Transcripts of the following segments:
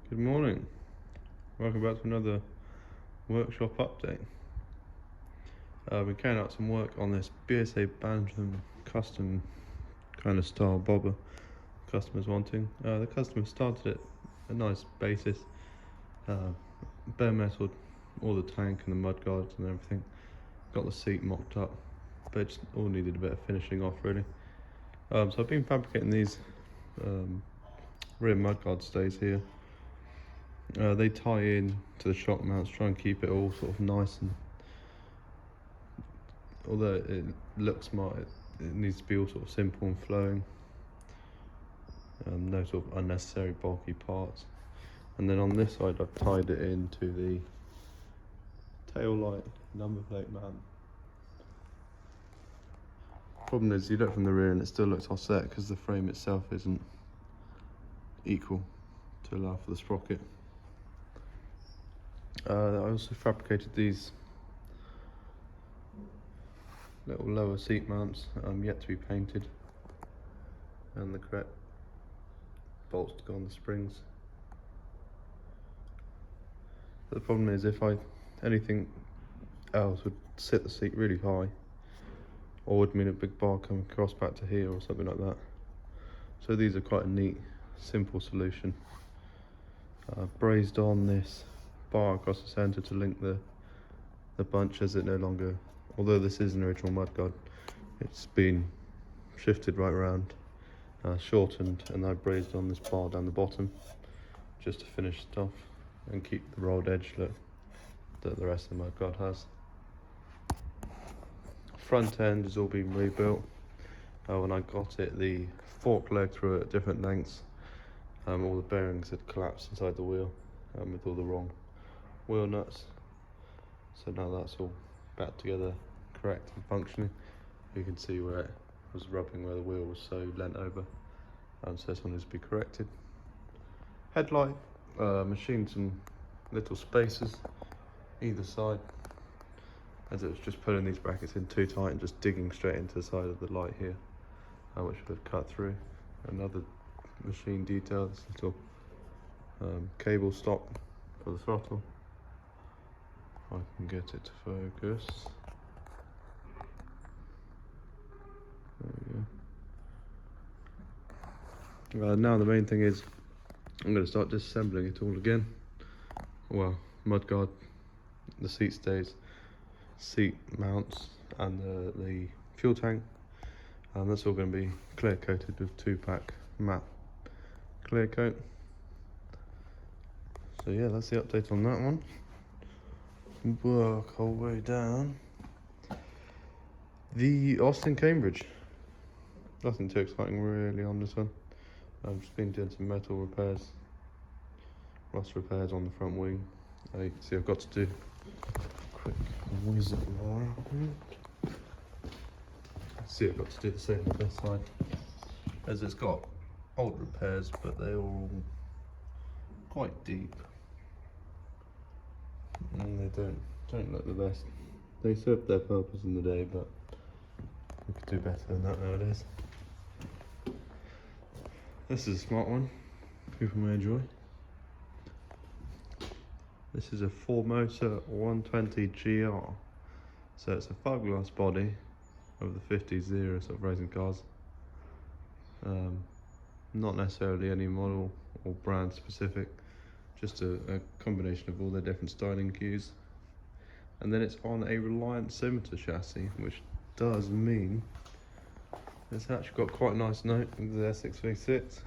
Good morning. Welcome back to another workshop update. I've been carrying out some work on this BSA Bantam custom kind of style bobber customers wanting. The customer started at a nice basis, bare metal, all the tank and the mud guards and everything. Got the seat mocked up, but it just all needed a bit of finishing off really. So I've been fabricating these rear mudguard stays here. They tie in to the shock mounts, try and keep it all sort of nice, and although it looks smart, it needs to be all sort of simple and flowing. No sort of unnecessary bulky parts. And then on this side I've tied it into the tail light number plate mount. Problem is you look from the rear and it still looks offset because the frame itself isn't equal to allow for the sprocket. I also fabricated these little lower seat mounts, yet to be painted, and the correct bolts to go on the springs. But the problem is if anything else would sit the seat really high, or would mean a big bar coming across back to here or something like that. So these are quite a neat, simple solution. Brazed on this bar across the centre to link the bunch, as it no longer, although this is an original mudguard, it's been shifted right around, shortened, and I brazed on this bar down the bottom just to finish it off and keep the rolled edge look that the rest of the mudguard has. Front end has all been rebuilt. When I got it, the fork legs were at different lengths. All the bearings had collapsed inside the wheel with all the wrong wheel nuts. So now that's all back together, correct and functioning. You can see where it was rubbing where the wheel was so leant over. So this one needs to be corrected. Headlight, machined some little spacers either side, as it was just pulling these brackets in too tight and just digging straight into the side of the light here, which would have cut through. Another machine detail, this little cable stop for the throttle. If I can get it to focus. There we go. Now the main thing is I'm going to start disassembling it all again. Well, mudguard, the seat stays, seat mounts, and the fuel tank. That's all going to be clear coated with 2-pack matte clear coat. So yeah, that's the update on that one. Work our way down. The Austin Cambridge. Nothing too exciting really on this one. I've just been doing some metal repairs, rust repairs on the front wing. You can see I've got to do a quick whiz around. See, I've got to do the same on this side, as it's got old repairs, but they're all quite deep, and they don't look the best. They serve their purpose in the day, but we could do better than that nowadays. This is a smart one, people may enjoy. This is a 4-motor 120 GR, so it's a fiberglass body of the 50s era sort of racing cars. Not necessarily any model or brand specific, just a combination of all their different styling cues. And then it's on a Reliant Scimitar chassis, which does mean it's actually got quite a nice note with the S6V6.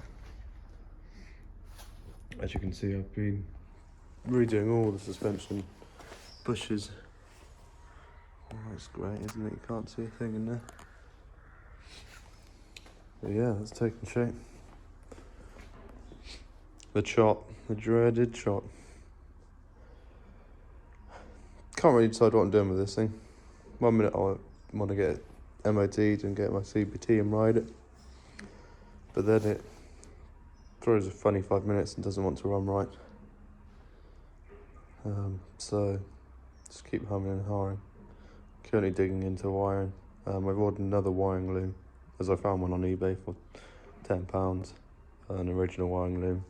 As you can see, I've been redoing all the suspension bushes. Oh, that's great, isn't it? You can't see a thing in there. But yeah, that's taking shape. The chot, the dreaded chot. Can't really decide what I'm doing with this thing. 1 minute I want to get it MOT'd and get my CBT and ride it, but then it throws a funny 5 minutes and doesn't want to run right. So just keep humming and hawing. Currently digging into wiring. I've ordered another wiring loom, as I found one on eBay for £10, an original wiring loom,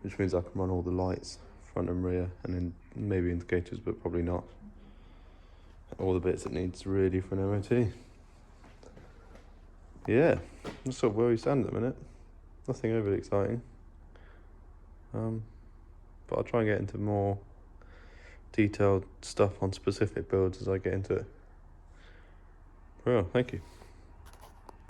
which means I can run all the lights, front and rear, and then maybe indicators, but probably not. All the bits it needs really for an MOT. Yeah, that's sort of where we stand at the minute. Nothing overly exciting. But I'll try and get into more detailed stuff on specific builds as I get into it. Well, thank you.